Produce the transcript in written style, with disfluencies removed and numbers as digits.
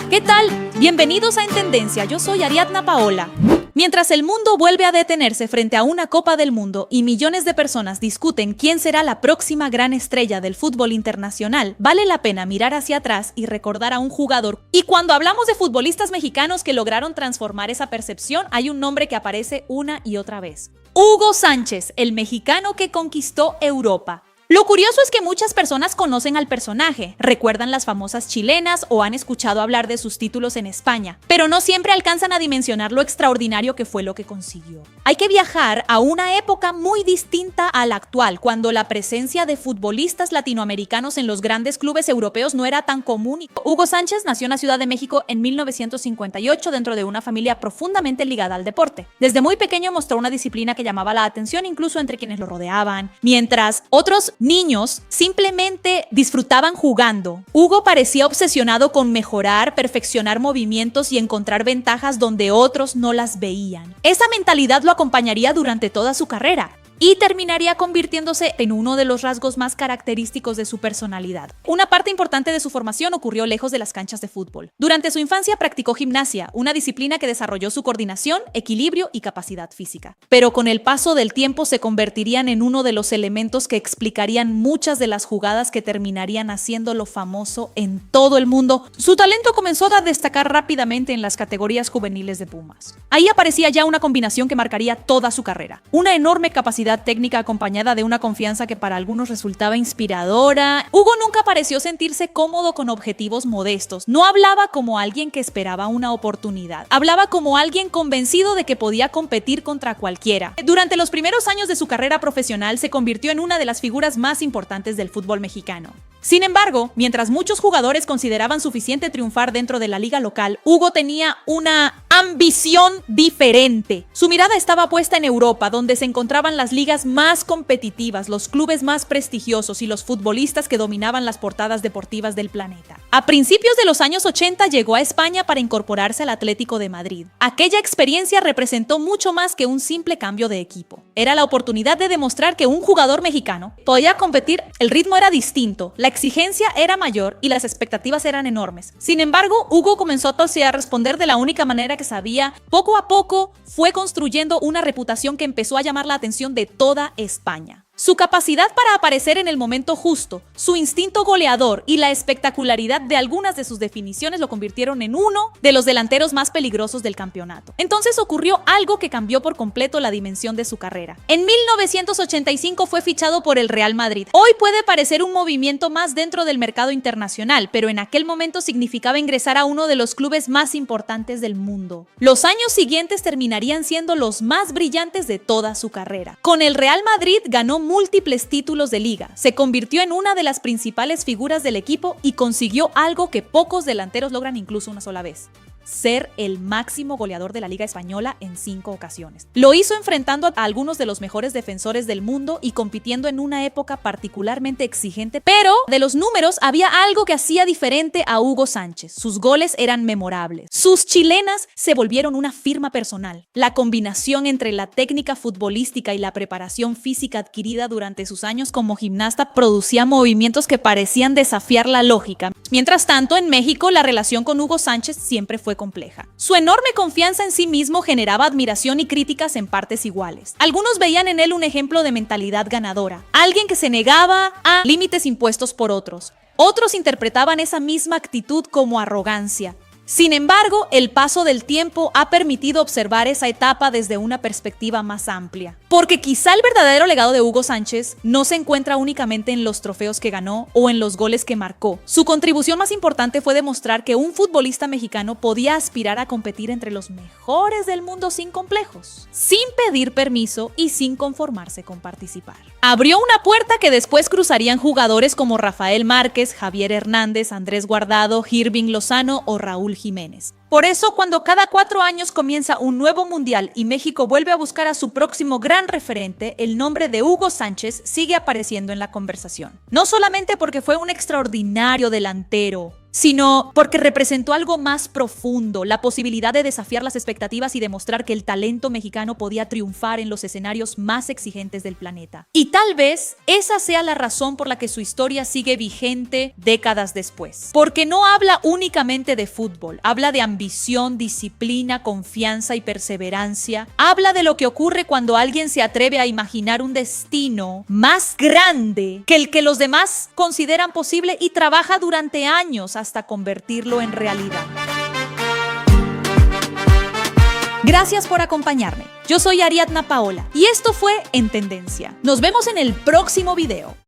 ¿Qué tal? Bienvenidos a En Tendencia, yo soy Ariadna Paola. Mientras el mundo vuelve a detenerse frente a una Copa del Mundo y millones de personas discuten quién será la próxima gran estrella del fútbol internacional, vale la pena mirar hacia atrás y recordar a un jugador. Y cuando hablamos de futbolistas mexicanos que lograron transformar esa percepción, hay un nombre que aparece una y otra vez. Hugo Sánchez, el mexicano que conquistó Europa. Lo curioso es que muchas personas conocen al personaje, recuerdan las famosas chilenas o han escuchado hablar de sus títulos en España, pero no siempre alcanzan a dimensionar lo extraordinario que fue lo que consiguió. Hay que viajar a una época muy distinta a la actual, cuando la presencia de futbolistas latinoamericanos en los grandes clubes europeos no era tan común. Hugo Sánchez nació en la Ciudad de México en 1958 dentro de una familia profundamente ligada al deporte. Desde muy pequeño mostró una disciplina que llamaba la atención incluso entre quienes lo rodeaban, mientras otros niños simplemente disfrutaban jugando. Hugo parecía obsesionado con mejorar, perfeccionar movimientos y encontrar ventajas donde otros no las veían. Esa mentalidad lo acompañaría durante toda su carrera y terminaría convirtiéndose en uno de los rasgos más característicos de su personalidad. Una parte importante de su formación ocurrió lejos de las canchas de fútbol. Durante su infancia practicó gimnasia, una disciplina que desarrolló su coordinación, equilibrio y capacidad física. Pero con el paso del tiempo se convertirían en uno de los elementos que explicarían muchas de las jugadas que terminarían haciéndolo famoso en todo el mundo. Su talento comenzó a destacar rápidamente en las categorías juveniles de Pumas. Ahí aparecía ya una combinación que marcaría toda su carrera. Una enorme capacidad técnica acompañada de una confianza que para algunos resultaba inspiradora. Hugo nunca pareció sentirse cómodo con objetivos modestos. No hablaba como alguien que esperaba una oportunidad. Hablaba como alguien convencido de que podía competir contra cualquiera. Durante los primeros años de su carrera profesional se convirtió en una de las figuras más importantes del fútbol mexicano. Sin embargo, mientras muchos jugadores consideraban suficiente triunfar dentro de la liga local, Hugo tenía una ambición diferente. Su mirada estaba puesta en Europa, donde se encontraban las ligas más competitivas, los clubes más prestigiosos y los futbolistas que dominaban las portadas deportivas del planeta. A principios de los años 80 llegó a España para incorporarse al Atlético de Madrid. Aquella experiencia representó mucho más que un simple cambio de equipo. Era la oportunidad de demostrar que un jugador mexicano podía competir. El ritmo era distinto, la exigencia era mayor y las expectativas eran enormes. Sin embargo, Hugo comenzó a responder de la única manera que sabía. Poco a poco fue construyendo una reputación que empezó a llamar la atención de toda España. Su capacidad para aparecer en el momento justo, su instinto goleador y la espectacularidad de algunas de sus definiciones lo convirtieron en uno de los delanteros más peligrosos del campeonato. Entonces ocurrió algo que cambió por completo la dimensión de su carrera. En 1985 fue fichado por el Real Madrid. Hoy puede parecer un movimiento más dentro del mercado internacional, pero en aquel momento significaba ingresar a uno de los clubes más importantes del mundo. Los años siguientes terminarían siendo los más brillantes de toda su carrera. Con el Real Madrid ganó múltiples títulos de liga, se convirtió en una de las principales figuras del equipo y consiguió algo que pocos delanteros logran incluso una sola vez: ser el máximo goleador de la Liga Española en 5 ocasiones. Lo hizo enfrentando a algunos de los mejores defensores del mundo y compitiendo en una época particularmente exigente, pero de los números había algo que hacía diferente a Hugo Sánchez. Sus goles eran memorables. Sus chilenas se volvieron una firma personal. La combinación entre la técnica futbolística y la preparación física adquirida durante sus años como gimnasta producía movimientos que parecían desafiar la lógica. Mientras tanto, en México, la relación con Hugo Sánchez siempre fue compleja. Su enorme confianza en sí mismo generaba admiración y críticas en partes iguales. Algunos veían en él un ejemplo de mentalidad ganadora, alguien que se negaba a límites impuestos por otros. Otros interpretaban esa misma actitud como arrogancia. Sin embargo, el paso del tiempo ha permitido observar esa etapa desde una perspectiva más amplia. Porque quizá el verdadero legado de Hugo Sánchez no se encuentra únicamente en los trofeos que ganó o en los goles que marcó. Su contribución más importante fue demostrar que un futbolista mexicano podía aspirar a competir entre los mejores del mundo sin complejos, sin pedir permiso y sin conformarse con participar. Abrió una puerta que después cruzarían jugadores como Rafael Márquez, Javier Hernández, Andrés Guardado, Irving Lozano o Raúl Jiménez. Por eso, cuando cada 4 años comienza un nuevo mundial y México vuelve a buscar a su próximo gran referente, el nombre de Hugo Sánchez sigue apareciendo en la conversación. No solamente porque fue un extraordinario delantero, sino porque representó algo más profundo, la posibilidad de desafiar las expectativas y demostrar que el talento mexicano podía triunfar en los escenarios más exigentes del planeta. Y tal vez esa sea la razón por la que su historia sigue vigente décadas después. Porque no habla únicamente de fútbol, habla de ambición, disciplina, confianza y perseverancia. Habla de lo que ocurre cuando alguien se atreve a imaginar un destino más grande que el que los demás consideran posible y trabaja durante años hasta convertirlo en realidad. Gracias por acompañarme. Yo soy Ariadna Paola y esto fue En Tendencia. Nos vemos en el próximo video.